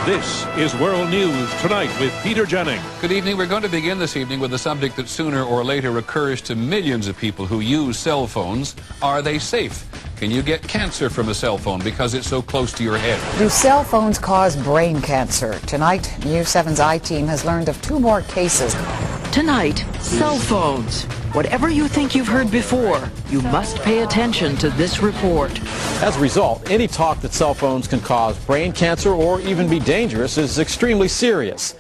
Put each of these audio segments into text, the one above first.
This is World News Tonight with Peter Jennings. Good evening. We're going to begin this evening with a subject that sooner or later recurs to millions of people who use cell phones. Are they safe? Can you get cancer from a cell phone because it's so close to your head? Do cell phones cause brain cancer? Tonight, News 7's I-Team has learned of 2 more cases. Tonight, cell phones. Whatever you think you've heard before, you must pay attention to this report. As a result, any talk that cell phones can cause brain cancer or even be dangerous is extremely serious.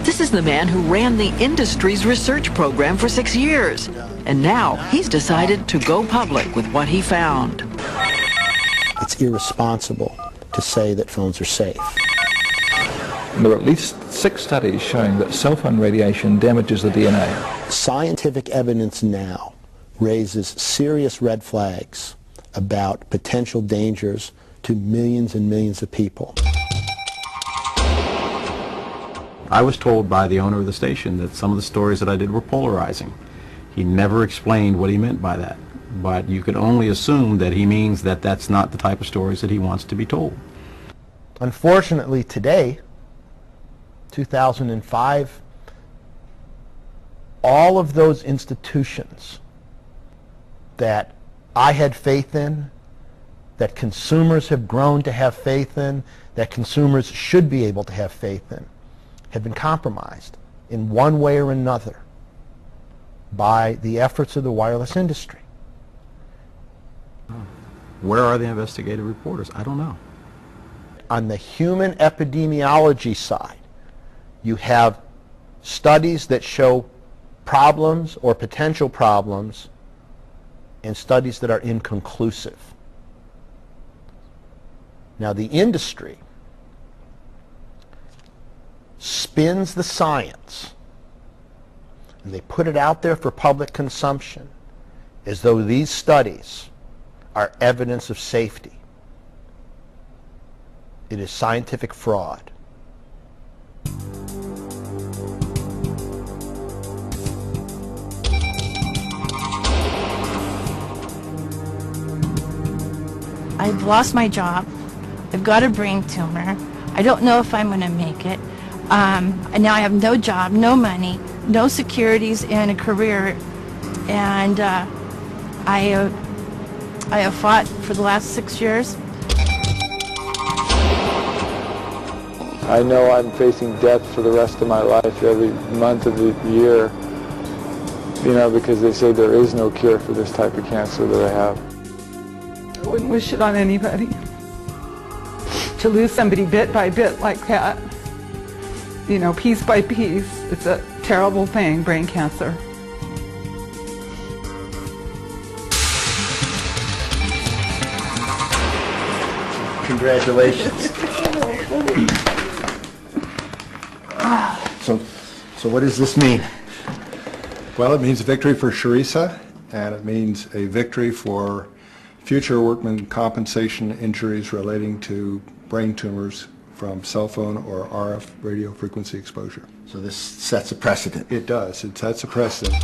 This is the man who ran the industry's research program for 6 years. And now he's decided to go public with what he found. It's irresponsible to say that phones are safe. There are at least 6 studies showing that cell phone radiation damages the DNA. Scientific evidence now raises serious red flags about potential dangers to millions and millions of people. I was told by the owner of the station that some of the stories that I did were polarizing. He never explained what he meant by that, but you could only assume that he means that that's not the type of stories that he wants to be told. Unfortunately, today, 2005, all of those institutions that I had faith in, that consumers have grown to have faith in, that consumers should be able to have faith in, have been compromised in one way or another by the efforts of the wireless industry. Where are the investigative reporters? I don't know. On the human epidemiology side, you have studies that show problems or potential problems and studies that are inconclusive. Now, the industry spins the science and they put it out there for public consumption as though these studies are evidence of safety. It is scientific fraud. I've lost my job. I've got a brain tumor. I don't know if I'm going to make it. And now I have no job, no money, no securities in a career. And I have fought for the last 6 years. I know I'm facing death for the rest of my life every month of the year, you know, because they say there is no cure for this type of cancer that I have. I wouldn't wish it on anybody. To lose somebody bit by bit like that, you know, piece by piece, it's a terrible thing, brain cancer. Congratulations. So what does this mean? Well, it means a victory for Sharisa, and it means a victory for future workman compensation injuries relating to brain tumors from cell phone or RF radio frequency exposure. So this sets a precedent. It does. It sets a precedent.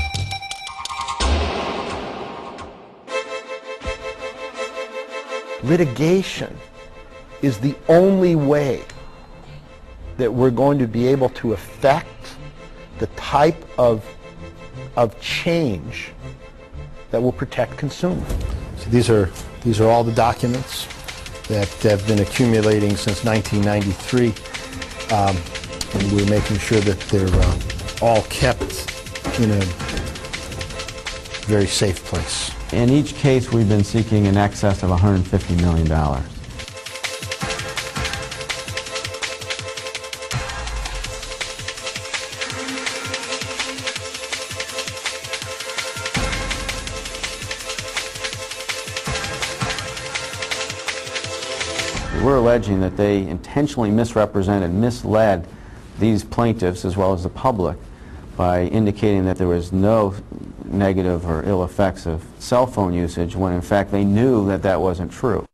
Litigation is the only way that we're going to be able to affect the type of change that will protect consumers. So these are all the documents that have been accumulating since 1993, and we're making sure that they're all kept in a very safe place. In each case, we've been seeking in excess of $150 million. We're alleging that they intentionally misrepresented, misled these plaintiffs as well as the public by indicating that there was no negative or ill effects of cell phone usage when in fact they knew that that wasn't true.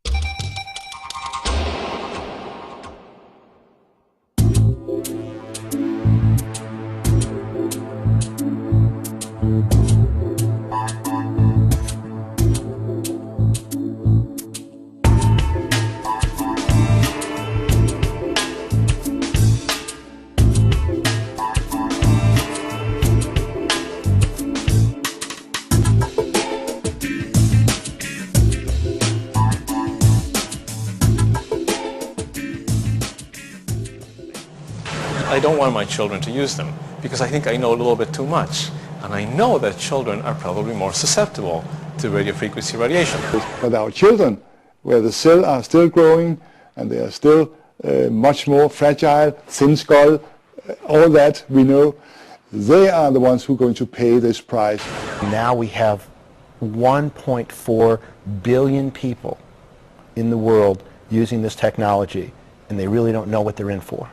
I don't want my children to use them because I think I know a little bit too much. And I know that children are probably more susceptible to radio frequency radiation. But our children, where the cells are still growing and they are still much more fragile, thin skull, all that we know, they are the ones who are going to pay this price. Now we have 1.4 billion people in the world using this technology, and they really don't know what they're in for.